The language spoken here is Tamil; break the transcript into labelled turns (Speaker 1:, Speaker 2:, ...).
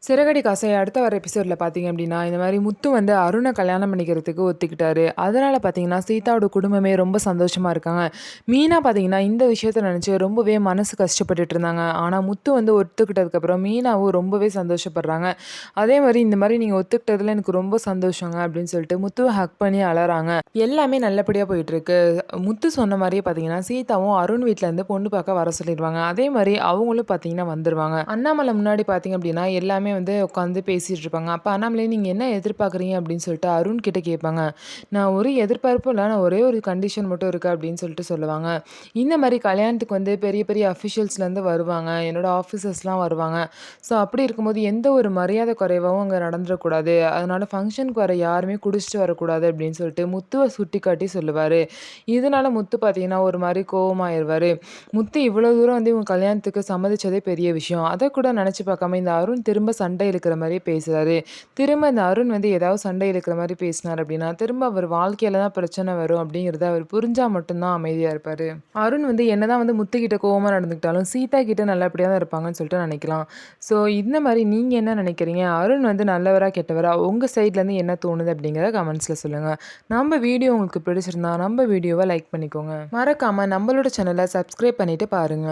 Speaker 1: சிறகடி காசை அடுத்த வர எபிசோட்ல பார்த்தீங்க அப்படின்னா, இந்த மாரி முத்து வந்து அருண கல்யாணம் பண்ணிக்கிறதுக்கு ஒத்துக்கிட்டாரு. அதனால பார்த்தீங்கன்னா, சீதாவோட குடும்பமே ரொம்ப சந்தோஷமா இருக்காங்க. மீனா பார்த்தீங்கன்னா, இந்த விஷயத்த நெனச்சு ரொம்பவே மனசு கஷ்டப்பட்டுட்டு இருந்தாங்க. ஆனா முத்து வந்து ஒத்துக்கிட்டதுக்கப்புறம் மீனாவும் ரொம்பவே சந்தோஷப்படுறாங்க. அதே மாரி இந்த மாரி நீங்க ஒத்துக்கிட்டதுல எனக்கு ரொம்ப சந்தோஷங்க அப்படின்னு சொல்லிட்டு முத்துவ ஹக் பண்ணி அழறாங்க. எல்லாமே நல்லபடியா போயிட்டுருக்கு. முத்து சொன்ன மாரியே பார்த்தீங்கன்னா, சீதாவும் அருண் வீட்லருந்து பொண்ணு பார்க்க வர சொல்லிருவாங்க. அதே மாரி அவங்களும் பார்த்தீங்கன்னா வந்துருவாங்க. அண்ணாமலை முன்னாடி பார்த்தீங்க அப்படின்னா, எல்லாமே வந்து உட்காந்து பேசிட்டு இருப்பாங்க. அப்ப அண்ணாமலை நீங்க என்ன எதிர்பார்க்குறீங்க அப்படின்னு சொல்லிட்டு அருண் கிட்ட கேட்பாங்க. நான் ஒரு எதிர்பார்ப்பும் இல்ல. நான் ஒரே ஒரு கண்டிஷன் மட்டும் இருக்கு அப்படின்னு சொல்லிட்டு சொல்லுவாங்க. இந்த மாரி கல்யாணத்துக்கு வந்து பெரிய பெரிய அஃபிஷியல்ஸ்லேருந்து வருவாங்க. என்னோட ஆஃபீசர்ஸ்லாம் வருவாங்க. ஸோ அப்படி இருக்கும்போது எந்த ஒரு மரியாதை குறைவாவும் அங்க நடந்துறக்கூடாது. அதனால ஃபங்ஷனுக்கு வர யாருமே குடிச்சிட்டு வரக்கூடாது அப்படின்னு சொல்லிட்டு முத்துவ சுட்டிக்காட்டி சொல்லுவாரு. இதனால முத்து பார்த்தீங்கன்னா, ஒரு மாரி கோவமாயிருவாரு. முத்து இவ்வளோ தூரம் வந்து இவங்க கல்யாணத்துக்கு சம்மதிச்சதே பெரிய விஷயம். அத கூட நெனச்சு பார்க்காம இந்த அருண் திரும்ப சண்டை இழுக்கிற மாரியே பேசுறாரு. திரும்ப இந்த அருண் வந்து ஏதாவது சண்டை இழுக்கிற மாரி பேசினார் அப்டின்னா, திரும்ப அவர் வாழ்க்கையில தான் பிரச்சனை வரும் அப்டிங்கிறத அவர் புரிஞ்சா மட்டும் தான் அமைதியா இருப்பாரு. அருண் வந்து என்னதான் வந்து முத்துக்கிட்ட கோவமா நடந்துக்கிட்டாலும், சீதா கிட்ட நல்லபடியா தான் இருப்பாங்கன்னு சொல்லிட்டு நெனைக்கலாம். ஸோ இந்த மாரி நீங்க என்ன நெனைக்கிறீங்க? அருண் வந்து நல்லவரா? கெட்டவரா? உங்க சைட்லேருந்து என்ன தோணுது? அப்டிங்கிறத கமெண்ட்ஸ்ல சொல்லுங்க. நம்ம வீடியோ உங்களுக்கு பிடிச்சிருந்தா, நம்ம வீடியோவ லைக் பண்ணிக்கோங்க. மறக்காம நம்மளோட சேனல சப்ஸ்கிரைப் பண்ணிட்டு பாருங்க.